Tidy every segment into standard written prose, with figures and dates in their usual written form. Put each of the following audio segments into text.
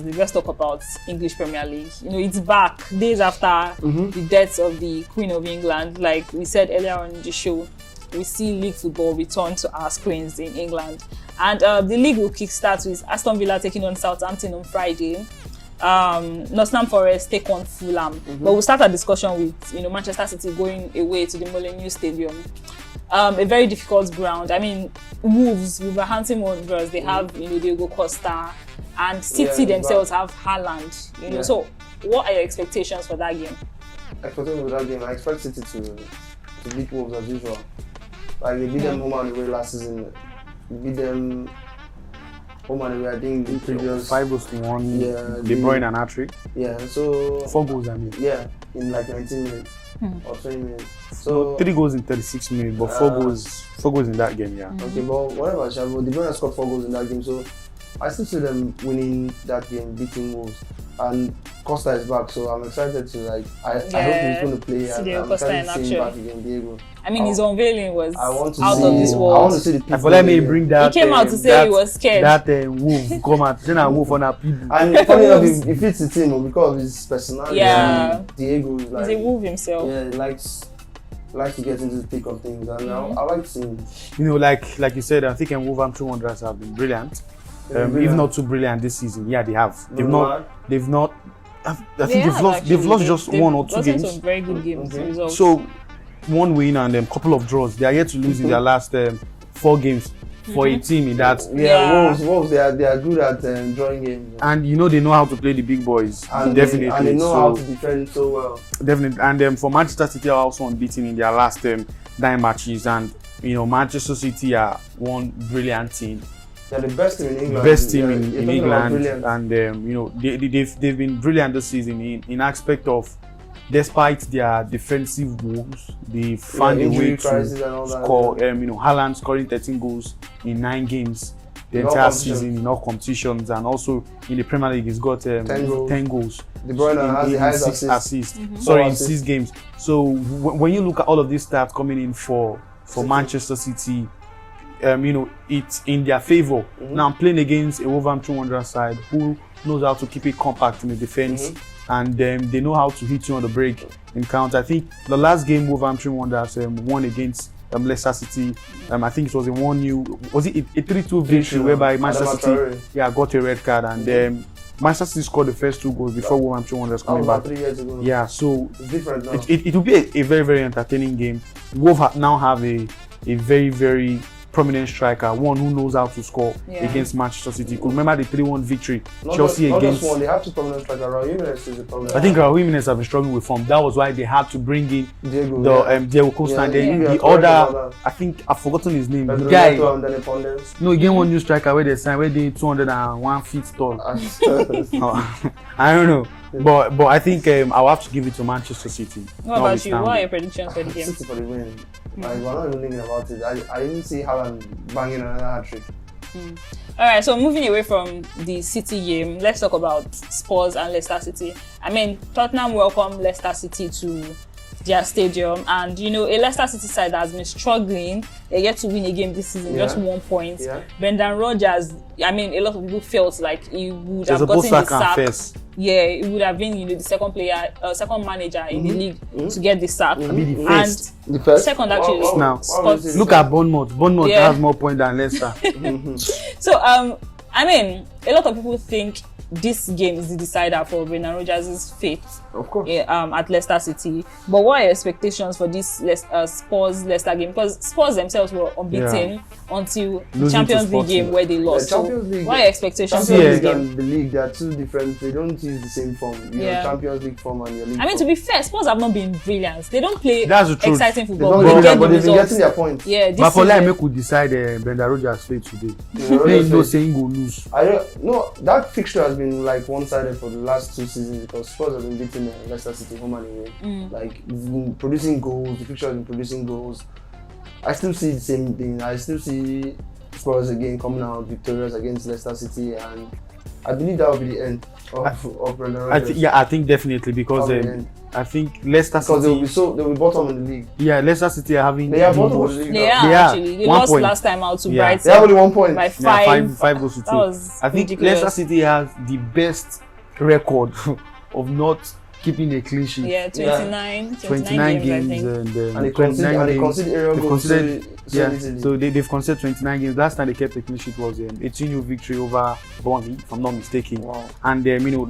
Let's talk about English Premier League. It's back days after the death of the Queen of England. Like we said earlier on in the show, we see league football return to our screens in England. And the league will kickstart with Aston Villa taking on Southampton on Friday. Nottingham Forest take on Fulham. But we'll start our discussion with Manchester City going away to the Molineux Stadium. A very difficult ground. I mean, Wolverhampton Wanderers, they have Diego Costa, and City themselves have Haaland. So what are your expectations for that game? Expectations for that game, I expect City to beat Wolves as usual. Like they beat them home and away last season. They beat them home and away. I think the previous 5-1. Yeah, De Bruyne and hat-trick. Yeah, so 4 goals. I mean. Yeah, in like 19 minutes or 20 minutes. So 3 goals in 36 minutes, but 4 goals in that game. Yeah. Okay, but whatever. De Bruyne scored 4 goals in that game, so I still see them winning that game, beating Wolves. And Costa is back, so I'm excited to I hope he's going to play. I'm excited to see him back again, Diego. I mean, his unveiling was out of this I world. want to see the people. I let me bring that. He came out to say he was scared. That Wolf come out, then I Wolf on a people. And funny enough, he fits the team because of his personality. Yeah, Diego is he's a Wolf himself. Yeah, he likes to get into the thick of things, and I like seeing. Like you said, I think Wolverhampton Wanderers have been brilliant. If not too brilliant this season. Yeah, they have. They've not. I think they've lost just 1 or 2 games. Some very good games. Results. So 1 win and a couple of draws. They are yet to lose in their last 4 games for a team in that. Wolves. They are good at drawing games. And they know how to play the big boys. And definitely. They know how to defend so well. Definitely. And for Manchester City are also unbeaten in their last 9 matches. And Manchester City are one brilliant team. They're the best team in England. Best team in England, and they've been brilliant this season in aspect of, despite their defensive woes, they found a way to score. Haaland scoring 13 goals in 9 games the entire season in all competitions, and also in the Premier League he's got 10 goals. De Bruyne has the highest assists. Sorry, in 6 games. So when you look at all of these stats coming in for Manchester City, it's in their favor. Now I'm playing against a Wolverhampton Wanderers side who knows how to keep it compact in the defense, and they know how to hit you on the break in counter. I think the last game Wolverhampton Wanderers won against Leicester City. I think it was a 1-0. Was it a 3-2 victory whereby Manchester City got a red card, and Manchester City scored the first 2 goals before Wolverhampton Wanderers coming back. 3 years ago. Yeah, so it's different now. It will be a very, very entertaining game. Wolves now have a very, very prominent striker, one who knows how to score against Manchester City. You could remember the 3-1 victory Chelsea against. They have 2 prominent strikers. Raul Jimenez is a problem. I think Raul Jimenez have been struggling with form. That was why they had to bring in Diego Costa, and then the other. I think I've forgotten his name. The guy. No, again one new striker where they signed, where they 201 feet tall. I don't know. But I think I'll have to give it to Manchester City. What about you? What are your predictions for the game? City for the win. We're not even thinking about it. I didn't see Haaland banging another hat-trick. Alright, so moving away from the City game, let's talk about Spurs and Leicester City. I mean, Tottenham welcomed Leicester City to their stadium, and a Leicester City side that has been struggling. They get to win a game this season, just 1 point. Brendan Rodgers, I mean, a lot of people felt like he would have gotten the sack. Yeah, it would have been the second manager in the league to get the sack. The first? Second actually. Now, look at Bournemouth. Bournemouth has more points than Leicester. So I mean, a lot of people think this game is the decider for Brendan Rodgers' fate, of course, at Leicester City. But what are your expectations for this Spurs-Leicester game? Because Spurs themselves were unbeaten until the Champions League game where they lost. So what are your expectations for this game? And the league, they are 2 different. They don't use the same form. You have Champions League form and your league. I mean, to be fair, Spurs have not been brilliant. They don't play exciting But football. they've been getting their points. Yeah, but for like, make we decide Brendan Rodgers' fate today. They know saying go lose. No, that fixture has been like one-sided for the last 2 seasons because Spurs have been beating Leicester City home and away. Like, it's been producing goals. The fixture has been producing goals. I still see the same thing. I still see Spurs again coming out victorious against Leicester City, and I believe that will be the end of Brendan Rodgers. I think definitely, because I think Leicester because City. they'll be bottom in the league. Yeah, Leicester City are having. They are bottom of the league. They are They are. actually. They 1 lost point. last time out to Yeah. Brighton They have only 1 point. by Yeah, 5. five goals to 2. That was I think ridiculous. Leicester City has the best record of not keeping a clean sheet. Yeah, 29 29 games, games, I think. and And they conceded area They've goals. conceded- yeah, easily. so they've conceded 29 games. Last time they kept a clean sheet was 18-0 victory over Burnley, if I'm not mistaken. Wow. And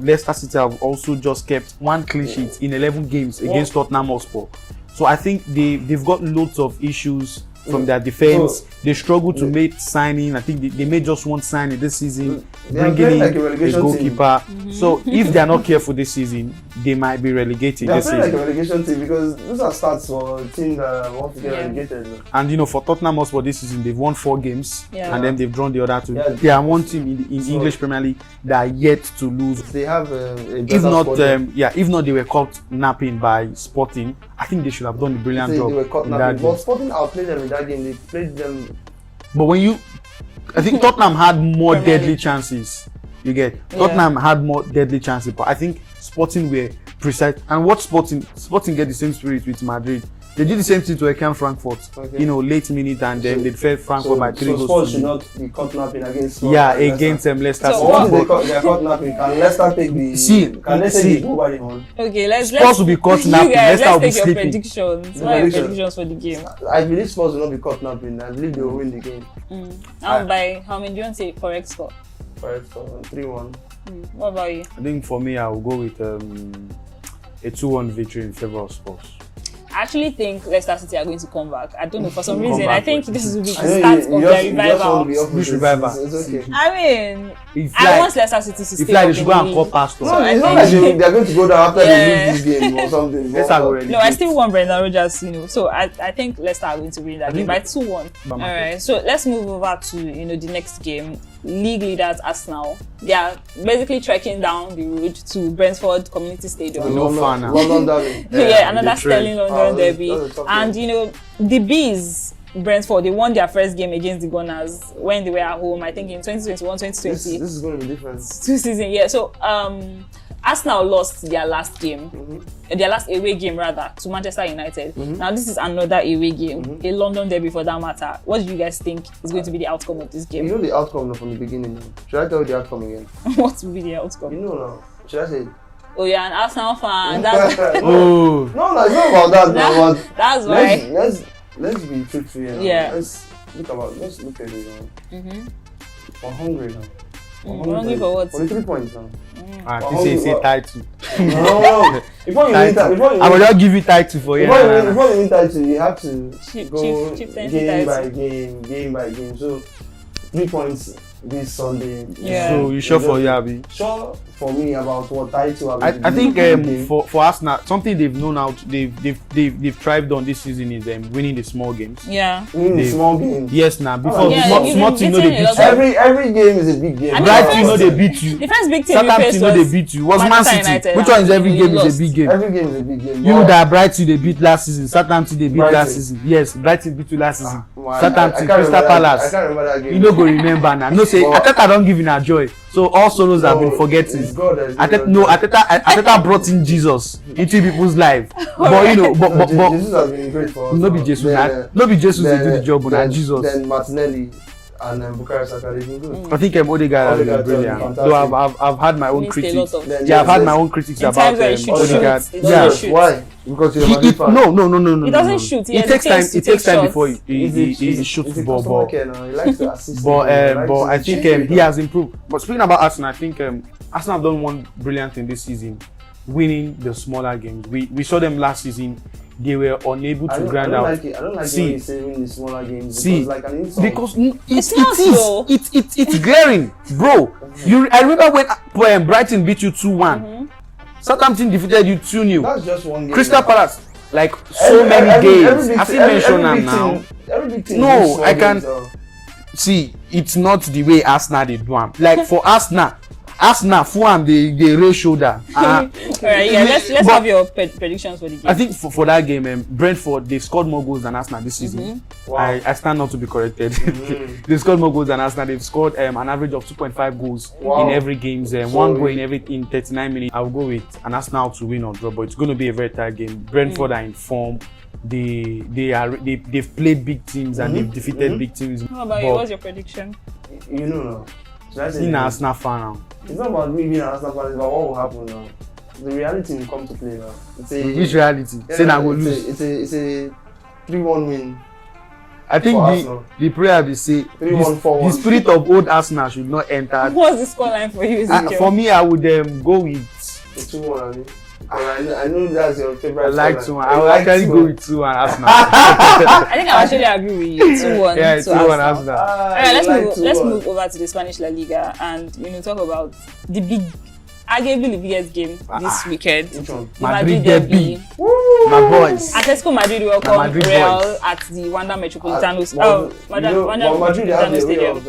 Leicester City have also just kept 1 clean sheet in 11 games against Tottenham Hotspur. So I think they've got loads of issues from their defense. They struggle to make signing. I think they made just 1 signing this season, They are bringing playing in like a a relegation goalkeeper. So if they are not careful this season, they might be relegated They are this playing like season. a relegation team because those are stats for a team that want to get relegated. And for Tottenham Hotspur this season, they've won 4 games and then they've drawn the other 2. Yeah. They are one team in English Premier League that are yet to lose. They have a If not, squad. if not, they were caught napping by Sporting. I think they should have done a brilliant They job. were caught in that napping. game. But Sporting outplayed them in that game. They played them. But I think Tottenham had more Premier deadly League. chances. You get Tottenham had more deadly chances, but I think Sporting were precise. And what Sporting get the same spirit with Madrid. They did the same thing to Eken Frankfurt. Okay. Late minute, and then they fed Frankfurt by 3 Spurs goals. should not be caught napping against. Against Leicester. So City. Once they are caught napping, can Leicester take the? Can Leicester take the over the one? Okay, let's Spurs will be caught you napping. guys, Leicester will be let's take your sleeping. predictions. What are your predictions for the game? I believe Spurs will not be caught napping. I believe they will win the game. By how many do you want to say correct score? Correct score 3-1. What about you? I think for me, I will go with a 2-1 victory in favor of Spurs. I actually think Leicester City are going to come back. I don't know, for some Come reason, back I think with- this will be the I know start you of just their want to revival. be up with Which this. revival? It's okay. I mean, If I want Leicester City to stay if like up they should in go the and league. call past us. So I It's not think- like they're going to go down after Yeah. they lose this game or something. Leicester go relegate. No, I still want Brendan Rodgers, So I think Leicester are going to win that I game think- by 2-1. Bama. All right, so let's move over to the next game. League leaders Arsenal. They are basically trekking down the road to Brentford Community Stadium. No fan now. London derby. Yeah, another they trade. Sterling London derby. that's a tough And the Bees, Brentford, they won their first game against the Gunners when they were at home, I think in 2021, 2020. This is going to be different. 2 seasons, yeah. So Arsenal lost their last game, their last away game rather, to Manchester United. Now this is another away game, a London derby for that matter. What do you guys think is going to be the outcome of this You game? know the outcome from the beginning. Should I tell you the outcome again? What will be the outcome? You know now. Should I say it? Oh, you're an Arsenal fan. That's, Oh, No, it's not about that. No, but that's why. let's be truthful here. Now. Yeah. Let's look at it now. We're hungry now. We're hungry for what? For the 3 points now. this is a title. No. Before you win, I will not give you title for you. before you win title, you have to go Chief game by game. So 3 points this Sunday. Yeah. So you sure for you, Abi? Sure for me about what title I think for Arsenal, something they've known out, they've thrived on this season is winning the small games. Yeah. winning the small games. Yes, now before Yeah, small you've team been know they beating a beat lot you. of- Every game is a big game. And Right the team know first- they beat you. The first big team we Southampton faced know they was beat you. Was Man Manchester City? United, Which one is and every we game is lost. a big game? Every game is a big game. You know that Brighton they beat last season. Southampton they beat Brighton. last season. Yes, Brighton beat you last season. I Southampton, can't Crystal remember that- I Palace. can't remember that game. You no go remember now. No say But- Ateta don't give you a joy. So all sorrows have been forgetting. It's God that is Ateta brought in Jesus into people's life. But Jesus has been great for us. no be Jesus. No be Jesus they do the job, but na then Jesus. Then Martinelli and Bukayo Saka they've been good. I think Odegaard has been Odegaard has been brilliant. fantastic. Though I've had my own Missed a critics. lot of- Then Yeah, I've had yes, my own critics In about times where he should Odegaard. shoot, he Yeah. doesn't shoot. Why? Because you're a He, Madrid fan. no. He doesn't shoot. He It takes time. hesitates to It takes take time shots. before he shoots He's a ball. customer But care now. He likes to assist. but I He's think cheap. he has improved. But speaking about Arsenal, I think Arsenal have done one brilliant thing this season, winning the smaller games. We saw them last season. They were unable to grind out. I don't like See. when you say win the smaller games See, because like an insult. because It's not so. it's glaring, bro. I remember when Brighton beat you 2-1. Southampton defeated you 2-0. That's just one game. Crystal Palace, like so many games. I still mention them now. Every big team No, wins small I can- games, See, it's not the way Arsenal they do am. Like for Arsenal, Arsenal, Fulham, they raise shoulder. All right, yeah. Let's have your predictions for the game. I think for that game, Brentford, they've scored more goals than Arsenal this season. Wow. I stand not to be corrected. They've scored more goals than Arsenal. They've scored an average of 2.5 goals in every game. One goal in 39 minutes. I'll go with an Arsenal to win or draw, but it's going to be a very tight game. Brentford are in form. They've played big teams and they've defeated big teams. How about you? What's your prediction? You know now. Being an Arsenal fan now. It's not about me being an Arsenal fan, it's about what will happen now. The reality will come to play now. Which reality? Say now we'll lose. It's a 3-1 win. I think the prayer will say the spirit of old Arsenal should not enter. What's the scoreline for you? For me, I would go with 2-1. I know that's your favorite. I like 2-1. I will actually go with 2-1 Arsenal. I think I actually agree with you. 2-1. Yeah, 2-1 Arsenal. Alright, let's move over to the Spanish La Liga and talk about arguably the biggest game this weekend. The Madrid derby. My boys. Atletico Madrid welcome Real at the Wanda Metropolitano. Madrid have the way of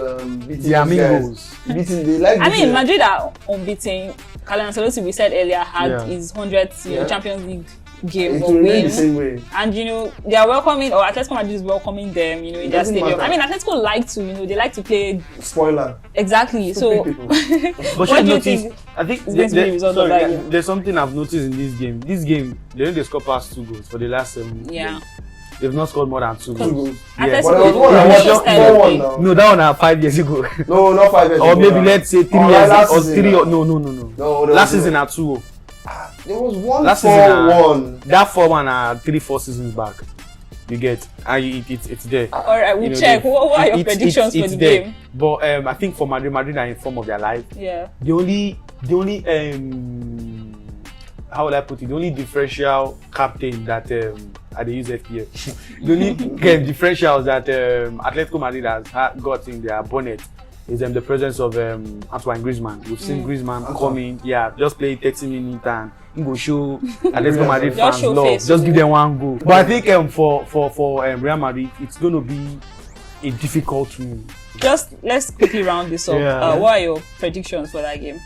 beating the amigos. Madrid are unbeaten. Carlo Ancelotti, we said earlier, had his 100th Champions League game or win. The same way. And they are welcoming, or Atletico Madrid is welcoming them, in their stadium. Atletico like to, they like to play. Spoiler. Exactly. So, but what do you think? I think there's something I've noticed in this game. This game, they score past 2 goals for the last 7 games. They've not scored more than 2 goals. Yeah. No, that one 5 years ago. No, not 5 years ago. Or maybe let's say 3 years or 3 or no. Last season at 2. There was 1-4-1. That 4-1 3-4 seasons back. You get, it's there. All right, we'll check. What are your predictions for the game? But I think for Madrid are in form of their life. Yeah. The only how would I put it? The only differential captain that at the USFPF, the only differentials that Atletico Madrid has got in their bonnet is the presence of Antoine Griezmann. We've seen Griezmann coming, just play 30 minutes and he go show Atletico Madrid fans love. Just give them one goal. But I think for Real Madrid, it's going to be a difficult win. Let's quickly round this up. What are your predictions for that game?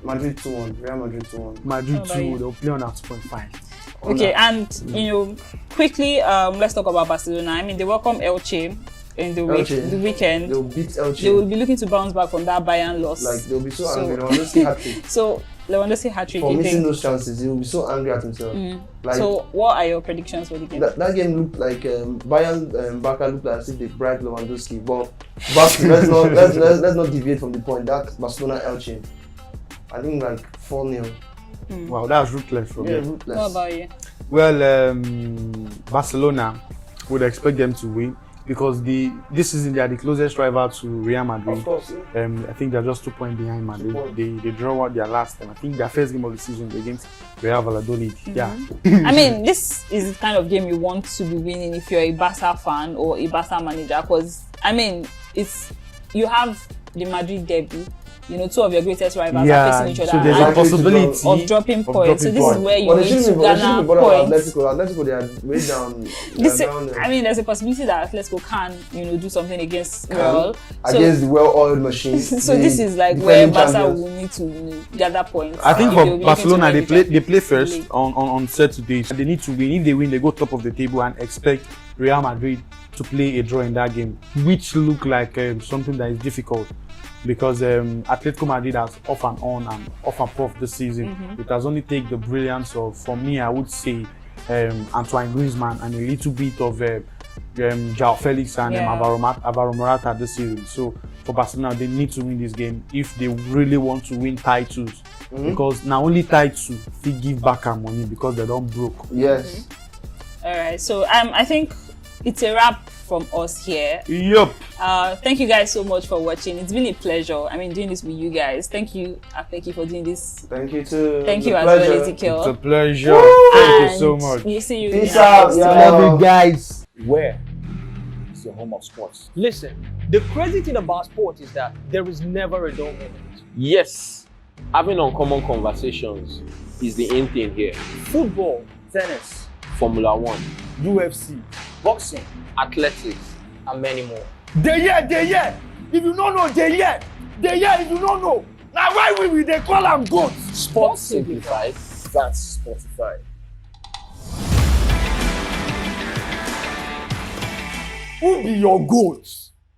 Madrid 2-1. Real Madrid 2-1. Madrid 2. They'll play on at 2.5. Okay, and quickly, let's talk about Barcelona. They welcome Elche in the weekend. They'll beat Elche. They will be looking to bounce back from that Bayern loss. They'll be so angry. Lewandowski hat-trick. So Lewandowski hat-trick. For missing those chances, he will be so angry at himself. So what are your predictions for the game? That game looked like Bayern Barca looked like as if they bribed Lewandowski. But let's not deviate from the point. That Barcelona Elche, I think 4-0. Wow, that was ruthless from you. Ruthless. What about you? Well, Barcelona would expect them to win because this season they are the closest rival to Real Madrid. Of course. I think they're just 2 points behind Madrid. They draw out their last time. I think their first game of the season against Real Valladolid. Yeah. This is the kind of game you want to be winning if you're a Barca fan or a Barca manager, because you have the Madrid derby. 2 of your greatest rivals are facing each other. So there's a possibility of dropping points. So this is where you need to gather points. Atletico, they are way down. There's a possibility that Atletico can, do something against Real. Against the well-oiled machine. So this is where Barca will need to gather points. I think for Barcelona, they play first on Saturday. They need to win. If they win, they go top of the table and expect Real Madrid to play a draw in that game, which look like something that is difficult. Because Atletico Madrid has off and on and off and off this season. It has only taken the brilliance of, for me, I would say, Antoine Griezmann and a little bit of João Felix and Alvaro Morata this season. So for Barcelona, they need to win this game if they really want to win titles. Because now only titles they give back our money because they don't broke. Yes. All right. So I think it's a wrap from us here. Yup. Thank you guys so much for watching. It's been a pleasure. Doing this with you guys. Thank you, Afeki, for doing this. Thank you too. Thank you as well, Ezekiel. It's a pleasure. Thank you so much. We'll see you. Peace out. Love you guys. Where is your home of sports? Listen, the crazy thing about sports is that there is never a dull moment. Yes, having uncommon conversations is the in thing here. Football, tennis, Formula 1, UFC, boxing, athletics, and many more. They here. If you don't know, they here. If you don't know. Now why we they call am goat? Sports Simplified. That's Spotify. Who be your goat?